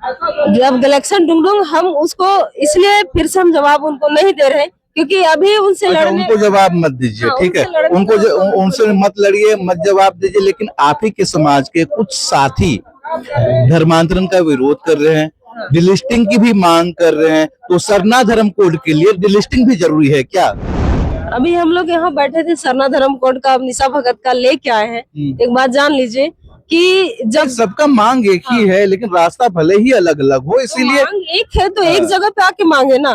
जब इलेक्शन डुंगडुंग हम उसको इसलिए फिर से हम जवाब उनको नहीं दे रहे क्योंकि अभी उनसे अच्छा, लड़ने उनको जवाब मत दीजिए, हाँ, ठीक है, उनसे लड़ने उनको का- उनसे मत लड़िए, मत जवाब दीजिए। लेकिन आप ही के समाज के कुछ साथी धर्मांतरण का विरोध कर रहे हैं, डिलिस्टिंग की भी मांग कर रहे हैं, तो सरना धर्म कोड के लिए डिलिस्टिंग भी जरूरी है क्या? अभी हम लोग यहाँ बैठे थे, सरना धर्म कोड का निशा भगत का लेके आए हैं। एक बात जान लीजिए कि जब सबका मांग एक ही है, लेकिन रास्ता भले ही अलग अलग हो, इसीलिए मांग एक है तो एक जगह पे आके मांगे ना।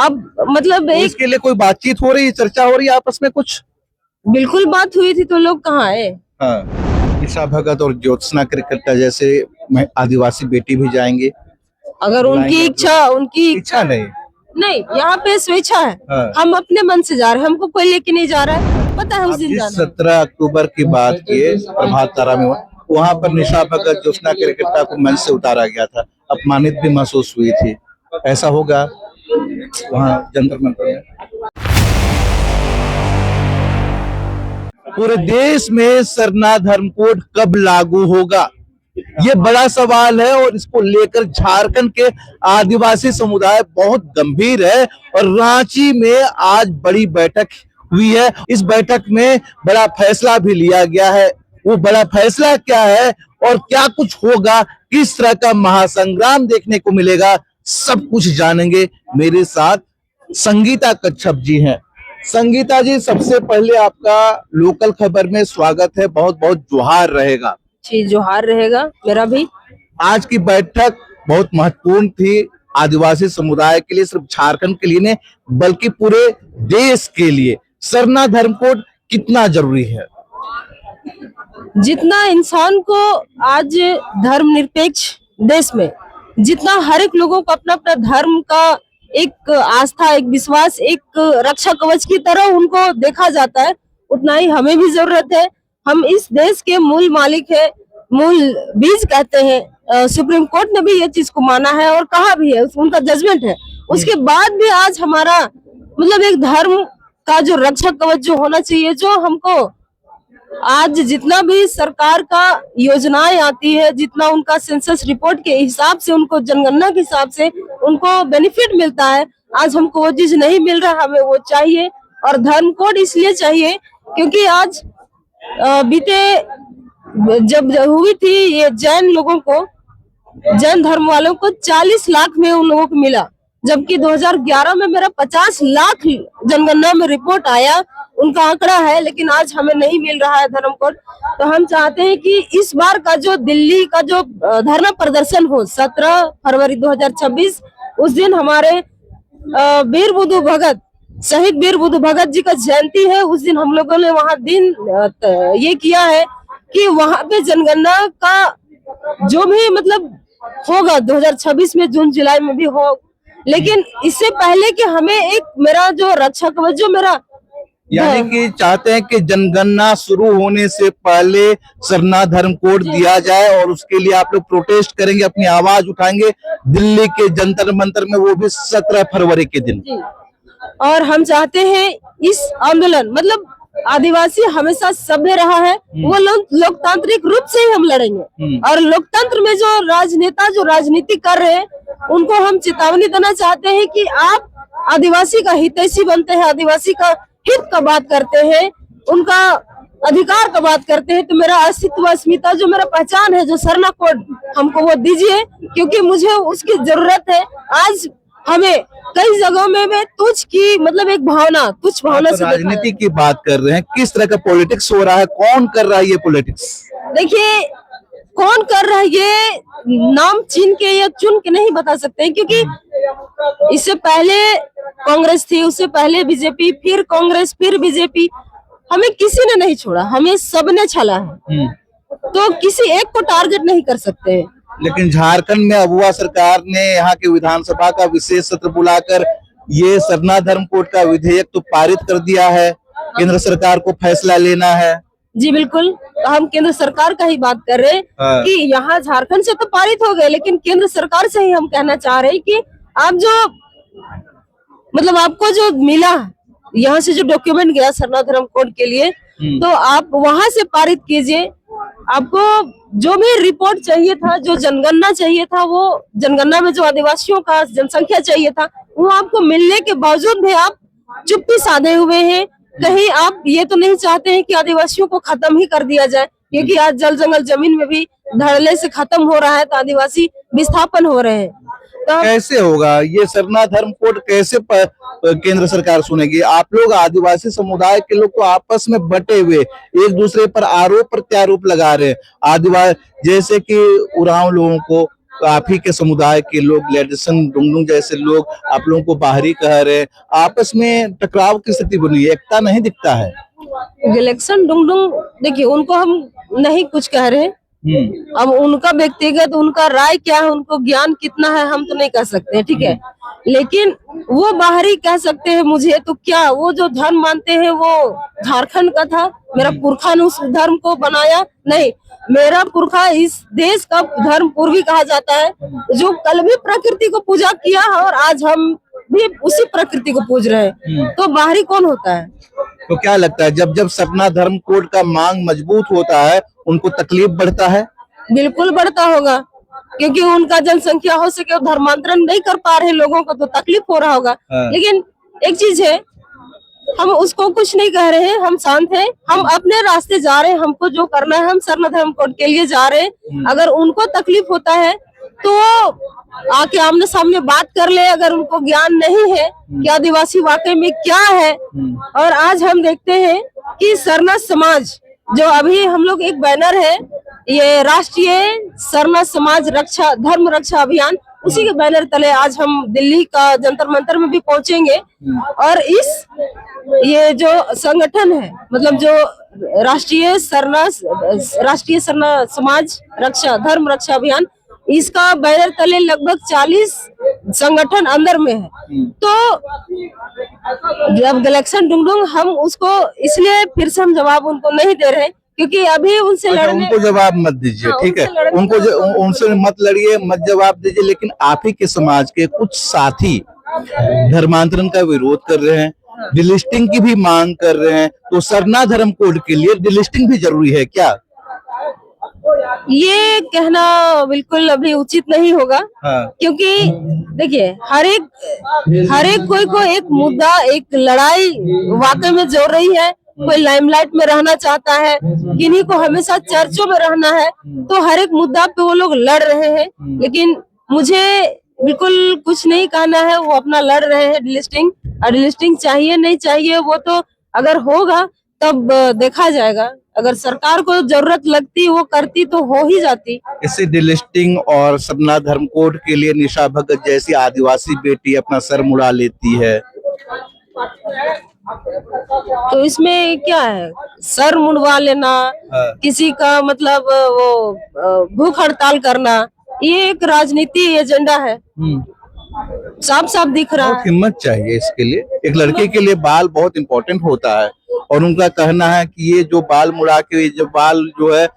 अब मतलब तो एक इसके लिए कोई बातचीत हो रही है, चर्चा हो रही है आपस में कुछ? बिल्कुल बात हुई थी तो लोग कहाँ आए। निशा भगत और ज्योत्सना क्रिकेटर जैसे आदिवासी बेटी भी जाएंगे? अगर उनकी उनकी इच्छा नहीं। नहीं, यहाँ पे स्वेच्छा है। हम अपने मन से जा रहे हैं, हमको कोई लेके नहीं जा रहा है, पता है उस दिन जाना। 17 अक्टूबर की बात किए, प्रभात तारा में वहाँ पर निशा भगत ज्योत्सना क्रिकेटर को मंच से उतारा गया था, अपमानित भी महसूस हुई थी, ऐसा होगा वहाँ जंतर मंतर में? पूरे देश में सरना धर्म कोड कब लागू होगा, ये बड़ा सवाल है। और इसको लेकर झारखंड के आदिवासी समुदाय बहुत गंभीर है और रांची में आज बड़ी बैठक हुई है। इस बैठक में बड़ा फैसला भी लिया गया है। वो बड़ा फैसला क्या है और क्या कुछ होगा, किस तरह का महासंग्राम देखने को मिलेगा, सब कुछ जानेंगे। मेरे साथ संगीता कच्छप जी हैं। संगीता जी, सबसे पहले आपका लोकल खबर में स्वागत है, बहुत बहुत जोहार रहेगा। जी, जोहार रहेगा मेरा भी। आज की बैठक बहुत महत्वपूर्ण थी आदिवासी समुदाय के लिए, सिर्फ झारखंड के लिए नहीं बल्कि पूरे देश के लिए। सरना धर्म कोड कितना जरूरी है? जितना इंसान को आज धर्मनिरपेक्ष देश में जितना हर एक लोगों को अपना अपना धर्म का एक आस्था, एक विश्वास, एक रक्षा कवच की तरह उनको देखा जाता है, उतना ही हमें भी जरूरत है। हम इस देश के मूल मालिक है, मूल बीज कहते हैं। सुप्रीम कोर्ट ने भी ये चीज को माना है और कहा भी है, उनका जजमेंट है। उसके बाद भी आज हमारा मतलब एक धर्म का जो रक्षा कवच जो होना चाहिए, जो हमको आज जितना भी सरकार का योजनाएं आती है, जितना उनका सेंसस रिपोर्ट के हिसाब से, उनको जनगणना के हिसाब से उनको बेनिफिट मिलता है, आज हमको वो चीज नहीं मिल रहा, हमें वो चाहिए। और धर्म कोड इसलिए चाहिए क्योंकि आज बीते जब हुई थी ये जैन लोगों को, जैन धर्म वालों को 40 लाख में उन लोगों को मिला, जबकि 2011 में मेरा 50 लाख जनगणना में रिपोर्ट आया, उनका आंकड़ा है, लेकिन आज हमें नहीं मिल रहा है धर्म कोड। तो हम चाहते हैं कि इस बार का जो दिल्ली का जो धरना प्रदर्शन हो 17 फरवरी 2026, उस दिन हमारे वीर बुद्धू भगत, शहीद वीर बुद्धू भगत जी का जयंती है। उस दिन हम लोगों ने वहाँ दिन ये किया है कि वहाँ पे जनगणना का जो भी मतलब होगा 2026 में, जून जुलाई में भी हो, लेकिन इससे पहले कि हमें एक मेरा जो रक्षा कवच जो मेरा यानी कि चाहते हैं कि जनगणना शुरू होने से पहले सरना धर्म कोड दिया जाए और उसके लिए आप लोग प्रोटेस्ट करेंगे, अपनी आवाज उठाएंगे दिल्ली के जंतर मंतर में, वो भी 17 फरवरी के दिन। और हम चाहते हैं इस आंदोलन, मतलब आदिवासी हमेशा सभ्य रहा है, वो लोकतांत्रिक रूप से ही हम लड़ेंगे। और लोकतंत्र में जो राजनेता जो राजनीति कर रहे हैं, उनको हम चेतावनी देना चाहते हैं कि आप आदिवासी का हितैषी बनते हैं, आदिवासी का हित का बात करते हैं, उनका अधिकार का बात करते हैं, तो मेरा अस्तित्व, अस्मिता, जो मेरा पहचान है, जो सरना कोड, हमको वो दीजिए, क्योंकि मुझे उसकी जरूरत है। आज हमें कई जगहों में तुच्छ की मतलब एक भावना, तुच्छ भावना से राजनीति की बात कर रहे हैं, किस तरह का पॉलिटिक्स हो रहा है, कौन कर रहा है ये पॉलिटिक्स? देखिए, कौन कर रहा है ये नाम चीन के या चुन के नहीं बता सकते हैं, क्योंकि इससे पहले कांग्रेस थी, उससे पहले बीजेपी, फिर कांग्रेस, फिर बीजेपी, हमें किसी ने नहीं छोड़ा, हमें सबने छला है। तो किसी एक को टारगेट नहीं कर सकते हैं। लेकिन झारखंड में अबुआ सरकार ने यहाँ के विधानसभा का विशेष सत्र बुलाकर ये सरना धर्म कोड का विधेयक तो पारित कर दिया है, केंद्र सरकार को फैसला लेना है। जी बिल्कुल, हम केंद्र सरकार का ही बात कर रहे हैं कि यहाँ झारखंड से तो पारित हो गए, लेकिन केंद्र सरकार से ही हम कहना चाह रहे हैं कि आप जो मतलब आपको जो मिला यहाँ से, जो डॉक्यूमेंट गया सरना धर्म कोड के लिए, तो आप वहां से पारित कीजिए। आपको जो भी रिपोर्ट चाहिए था, जो जनगणना चाहिए था, वो जनगणना में जो आदिवासियों का जनसंख्या चाहिए था, वो आपको मिलने के बावजूद भी आप चुप्पी साधे हुए हैं। कहीं आप ये तो नहीं चाहते हैं कि आदिवासियों को खत्म ही कर दिया जाए, क्योंकि आज जल जंगल जमीन में भी धड़ल्ले से खत्म हो रहा है, तो आदिवासी विस्थापन हो रहे हैं। तो कैसे होगा ये सरना धर्म कोड? कैसे केंद्र सरकार सुनेगी? आप लोग आदिवासी समुदाय के लोग तो आपस में बटे हुए एक दूसरे पर आरोप प्रत्यारोप लगा रहे हैं। आदिवासी जैसे कि उरांव लोगों को, आप ही के समुदाय के लोग, लेडसन डुंगडुंग जैसे लोग आप लोगों को बाहरी कह रहे हैं। आपस में टकराव की स्थिति बनी है, एकता नहीं दिखता है। इलेक्शन डुंगडुंग, देखिए उनको हम नहीं कुछ कह रहे हैं। अब उनका व्यक्तिगत उनका राय क्या है, उनको ज्ञान कितना है, हम तो नहीं कह सकते, ठीक है। लेकिन वो बाहरी कह सकते हैं मुझे, तो क्या वो जो धर्म मानते हैं वो झारखंड का था? मेरा पुरखा ने उस धर्म को बनाया? नहीं, मेरा पुरखा इस देश का धर्म पूर्वी कहा जाता है, जो कल भी प्रकृति को पूजा किया है और आज हम भी उसी प्रकृति को पूज रहे हैं। तो बाहरी कौन होता है? तो क्या लगता है जब जब सपना धर्म कोड का मांग मजबूत होता है, उनको तकलीफ बढ़ता है? बिल्कुल बढ़ता होगा, क्योंकि उनका जनसंख्या हो सके धर्मांतरण नहीं कर पा रहे लोगों को, तो तकलीफ हो रहा होगा। लेकिन एक चीज है, हम उसको कुछ नहीं कह रहे हैं, हम शांत हैं, हम अपने रास्ते जा रहे हैं, हमको जो करना है हम सरना धर्म कोड के लिए जा रहे हैं। अगर उनको तकलीफ होता है तो आके आमने सामने बात कर ले। अगर उनको ज्ञान नहीं है कि आदिवासी वाकई में क्या है, और आज हम देखते हैं कि सरना समाज जो अभी हम लोग एक बैनर है, ये राष्ट्रीय सरना समाज रक्षा धर्म रक्षा अभियान, उसी के बैनर तले आज हम दिल्ली का जंतर मंतर में भी पहुंचेंगे। और ये जो संगठन है, मतलब जो राष्ट्रीय सरना समाज रक्षा धर्म रक्षा अभियान, इसका बैनर तले लगभग 40 संगठन अंदर में है। तो जब इलेक्शन डुंगडुंग, हम उसको इसलिए फिर से हम जवाब उनको नहीं दे रहे, क्योंकि अभी उनसे लड़ने, उनको जवाब मत दीजिए, ठीक है, उनसे मत लड़िए, मत जवाब दीजिए। लेकिन आप ही के समाज के कुछ साथी धर्मांतरण का विरोध कर रहे हैं, डिलिस्टिंग की भी मांग कर रहे हैं। तो सरना धर्म कोड के लिए डिलिस्टिंग भी जरूरी है क्या? ये कहना बिल्कुल अभी उचित नहीं होगा। क्योंकि देखिए हर एक कोई को एक मुद्दा, एक लड़ाई वाकई में जोड़ रही है। कोई लाइमलाइट में रहना चाहता है, किन्हीं को हमेशा चर्चों में रहना है, तो हर एक मुद्दा पे वो लोग लड़ रहे हैं। लेकिन मुझे बिल्कुल कुछ नहीं कहना है, वो अपना लड़ रहे हैं डिलिस्टिंग। और डिलिस्टिंग चाहिए नहीं चाहिए वो तो अगर होगा तब देखा जाएगा। अगर सरकार को जरूरत लगती, वो करती तो हो ही जाती। इसी डिलिस्टिंग और सरना धर्म कोड के लिए निशा भगत जैसी आदिवासी बेटी अपना सर मुड़ा लेती है, तो इसमें क्या है? सर मुड़वा लेना, किसी का मतलब वो भूख हड़ताल करना, ये एक राजनीति एजेंडा है, साफ साफ दिख रहा बहुत है। हिम्मत चाहिए इसके लिए। एक लड़के के लिए बाल बहुत इंपॉर्टेंट होता है, और उनका कहना है कि ये जो बाल मुड़ा के, जो बाल जो है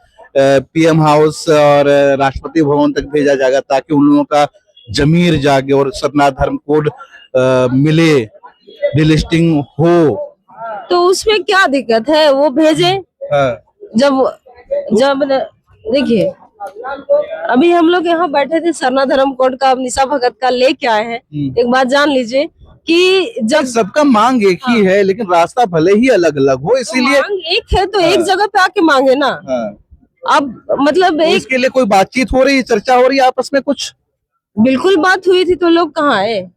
पीएम हाउस और राष्ट्रपति भवन तक भेजा जाएगा, ताकि उन लोगों का जमीर जागे और सरना धर्म कोड मिले, डिलिस्टिंग हो। तो उसमें क्या दिक्कत है? वो भेजे। जब देखिए अभी हम लोग यहाँ बैठे थे, सरना धर्म कोड का निशा भगत का लेके आए हैं। एक बात जान लीजिए कि जब सबका मांग एक ही है, लेकिन रास्ता भले ही अलग अलग हो, इसीलिए मांग एक है तो एक जगह पे आके मांगे ना। अब मतलब एक इसके लिए कोई बातचीत हो रही है, चर्चा हो रही है आपस में कुछ? बिल्कुल बात हुई थी, तो लोग कहाँ आए?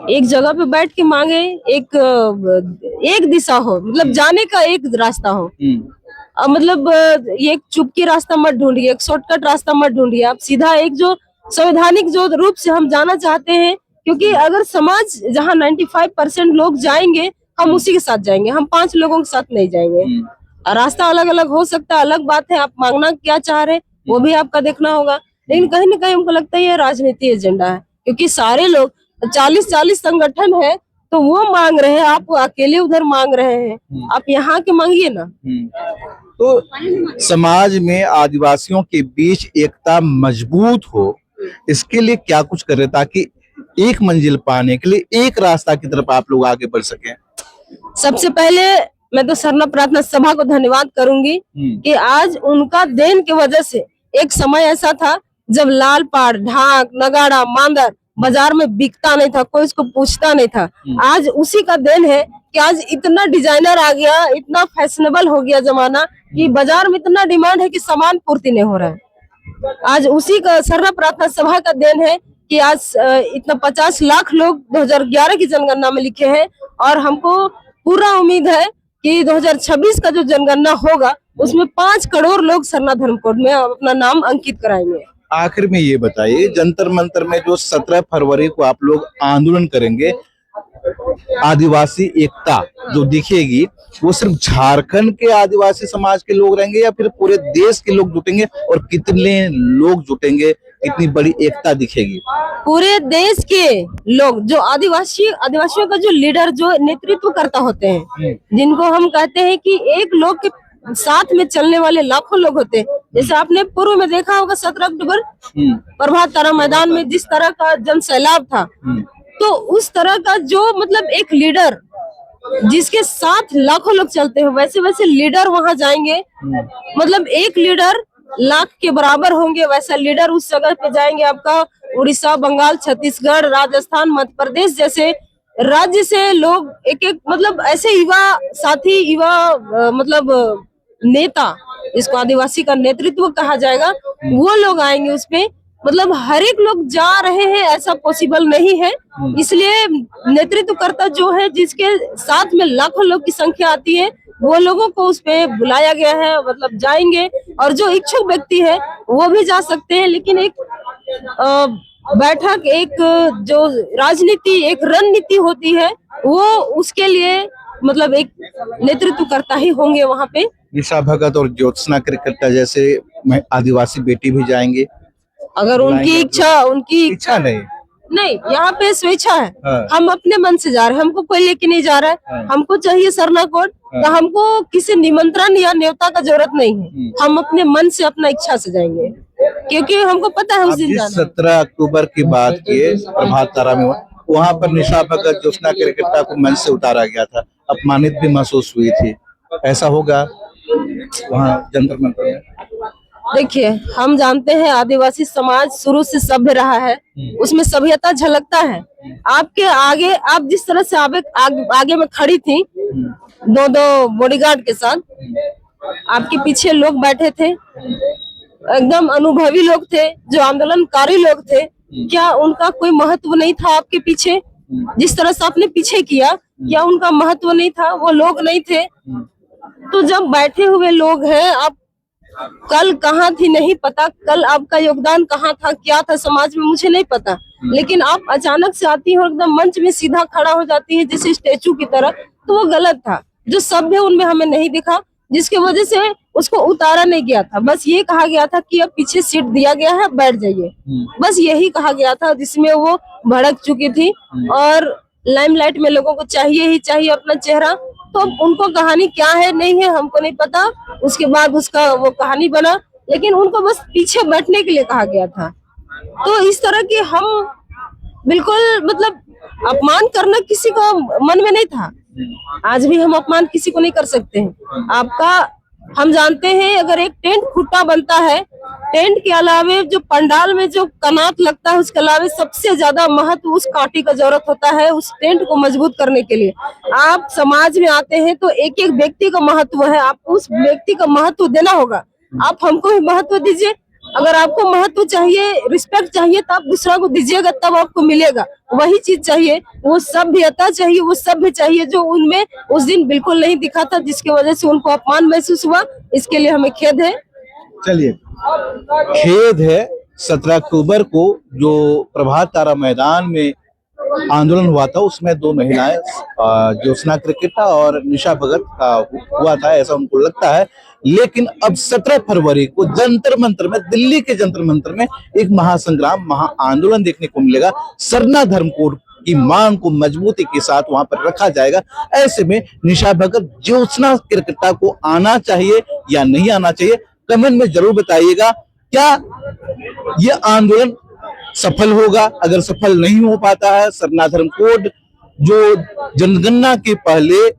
एक जगह पे बैठ के मांगे, एक दिशा हो, मतलब जाने का एक रास्ता हो। मतलब ये एक चुपकी रास्ता मत ढूंढिए, एक शॉर्टकट रास्ता मत ढूंढिए, आप सीधा एक जो संवैधानिक जो रूप से हम जाना चाहते हैं। क्योंकि अगर समाज जहाँ 95% लोग जाएंगे, हम उसी के साथ जाएंगे, हम 5 लोगों के साथ नहीं जाएंगे। रास्ता अलग अलग हो सकता है, अलग बात है, आप मांगना क्या चाह रहे वो भी आपका देखना होगा। लेकिन कहीं ना कहीं हमको लगता है ये राजनीति एजेंडा है, क्योंकि सारे लोग 40 संगठन है, तो वो मांग रहे हैं, आप अकेले उधर मांग रहे हैं, आप यहाँ के मांगिए ना। तो समाज में आदिवासियों के बीच एकता मजबूत हो, इसके लिए क्या कुछ करें ताकि एक मंजिल पाने के लिए एक रास्ता की तरफ आप लोग आगे बढ़ सकें? सबसे पहले मैं तो सरना प्रार्थना सभा को धन्यवाद करूंगी कि आज उनका देन की वजह से एक समय ऐसा था जब लाल पाड़, ढाक, नगाड़ा, मांदर बाजार में बिकता नहीं था, कोई इसको पूछता नहीं था। आज उसी का देन है कि आज इतना डिजाइनर आ गया, इतना फैशनेबल हो गया जमाना कि बाजार में इतना डिमांड है कि सामान पूर्ति नहीं हो रहा है। आज उसी का सरना प्रार्थना सभा का देन है कि आज इतना 50 लाख लोग 2011 की जनगणना में लिखे हैं और हमको पूरा उम्मीद है कि 2026 का जो जनगणना होगा उसमें 5 करोड़ लोग सरना धर्म कोड में अपना नाम अंकित कराएंगे। आखिर में ये बताइए, जंतर मंतर में जो 17 फरवरी को आप लोग आंदोलन करेंगे, आदिवासी एकता जो दिखेगी, वो सिर्फ झारखंड के आदिवासी समाज के लोग रहेंगे या फिर पूरे देश के लोग जुटेंगे, और कितने लोग जुटेंगे, कितनी बड़ी एकता दिखेगी? पूरे देश के लोग, जो आदिवासियों का जो लीडर, जो नेतृत्व करता होते हैं, जिनको हम कहते हैं कि एक लोग के साथ में चलने वाले लाखों लोग होते हैं। जैसे आपने पूर्व में देखा होगा 17 अक्टूबर प्रभात तारा मैदान में जिस तरह का जन सैलाब था, तो उस तरह का जो मतलब एक लीडर जिसके साथ लाखों लोग चलते हैं, वैसे वैसे लीडर वहां जाएंगे। मतलब एक लीडर लाख के बराबर होंगे, वैसा लीडर उस जगह पे जाएंगे। आपका उड़ीसा, बंगाल, छत्तीसगढ़, राजस्थान, मध्य प्रदेश जैसे राज्य से लोग एक एक मतलब ऐसे युवा साथी, युवा मतलब नेता, इसको आदिवासी का नेतृत्व कहा जाएगा, वो लोग आएंगे उस पे। मतलब हर एक लोग जा रहे हैं ऐसा पॉसिबल नहीं है, इसलिए नेतृत्वकर्ता जो है, जिसके साथ में लाखों लोग की संख्या आती है, वो लोगों को उस पे बुलाया गया है। मतलब जाएंगे और जो इच्छुक व्यक्ति है वो भी जा सकते हैं, लेकिन एक बैठक, एक जो राजनीति, एक रणनीति होती है, वो उसके लिए मतलब एक नेतृत्व करता ही होंगे वहां पे। निशा भगत और ज्योत्सना क्रिकेटा जैसे आदिवासी बेटी भी जाएंगे, अगर उनकी इच्छा नहीं, यहाँ पे स्वेच्छा है। हाँ। हम अपने मन से जा रहे हैं, हमको कोई लेके नहीं जा रहा है। हाँ। हमको चाहिए सरना कोड, तो हमको किसी निमंत्रण या न्योता का जरूरत नहीं है। हम अपने मन से, अपना इच्छा से जाएंगे, क्योंकि हमको पता है उस दिन जाना। 17 अक्टूबर की बात किए प्रभात तारा में, वहाँ पर निशा भगत, ज्योत्सना क्रिकेटा को मंच से उतारा गया था, अपमानित भी महसूस हुई थी। ऐसा होगा वहाँ जंतर मंतर में? देखिए, हम जानते हैं आदिवासी समाज शुरू से सभ्य रहा है, उसमें सभ्यता झलकता है। आपके आगे, आप जिस तरह से आगे में खड़ी थी, दो बॉडीगार्ड के साथ, आपके पीछे लोग बैठे थे, एकदम अनुभवी लोग थे, जो आंदोलनकारी लोग थे। क्या उनका कोई महत्व नहीं था आपके पीछे? जिस तरह से आपने पीछे किया, क्या उनका महत्व नहीं था? वो लोग नहीं थे? तो जब बैठे हुए लोग हैं, आप कल कहाँ थी नहीं पता, कल आपका योगदान कहाँ था, क्या था समाज में, मुझे नहीं पता, लेकिन आप अचानक से आती हैं और एकदम मंच में सीधा खड़ा हो जाती है जैसे स्टेचू की तरह, तो वो गलत था। जो सभ्य उनमें हमें नहीं दिखा, जिसके वजह से उसको उतारा नहीं गया था। बस ये कहा गया था कि अब पीछे सीट दिया गया है, बैठ जाइए, बस यही कहा गया था, जिसमें वो भड़क चुकी थी। और लाइमलाइट में लोगों को चाहिए ही चाहिए अपना चेहरा, तो उनको कहानी क्या है नहीं है हमको नहीं पता, उसके बाद उसका वो कहानी बना, लेकिन उनको बस पीछे बैठने के लिए कहा गया था। तो इस तरह की हम बिल्कुल मतलब अपमान करना किसी का मन में नहीं था। आज भी हम अपमान किसी को नहीं कर सकते हैं। आपका, हम जानते हैं, अगर एक टेंट खुट्टा बनता है, टेंट के अलावे जो पंडाल में जो कनात लगता है, उसके अलावे सबसे ज्यादा महत्व उस कांटे का जरूरत होता है उस टेंट को मजबूत करने के लिए। आप समाज में आते हैं तो एक एक व्यक्ति का महत्व है, आपको उस व्यक्ति का महत्व देना होगा। आप हमको भी महत्व दीजिए। अगर आपको महत्व चाहिए, रिस्पेक्ट चाहिए, तो आप दूसरा को दीजिएगा, तब आपको मिलेगा। वही चीज चाहिए, वो सभ्यता चाहिए, वो सभ्य चाहिए, जो उनमें उस दिन बिल्कुल नहीं दिखा था, जिसकी वजह से उनको अपमान महसूस हुआ। इसके लिए हमें खेद है। चलिए, खेद है। 17 अक्टूबर को जो प्रभात तारा मैदान में आंदोलन हुआ था, उसमें 2 महिलाएं, ज्योत्सना क्रिकेटा और निशा भगत का हुआ था, ऐसा उनको लगता है। लेकिन अब 17 फरवरी को जंतर मंतर में, दिल्ली के जंतर मंतर में एक महासंग्राम, महा आंदोलन देखने को मिलेगा। सरना धर्म कोड की मांग को मजबूती के साथ वहां पर रखा जाएगा। ऐसे में निशा भगत, ज्योत्सना क्रिकेटा को आना चाहिए या नहीं आना चाहिए, कमेंट में जरूर बताइएगा। क्या ये आंदोलन सफल होगा? अगर सफल नहीं हो पाता है, सरना धर्म कोड जो जनगणना के पहले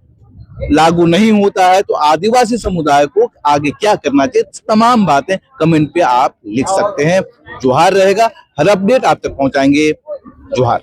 लागू नहीं होता है तो आदिवासी समुदाय को आगे क्या करना चाहिए, तमाम बातें कमेंट पे आप लिख सकते हैं। जोहार रहेगा, हर अपडेट आप तक पहुंचाएंगे। जोहार।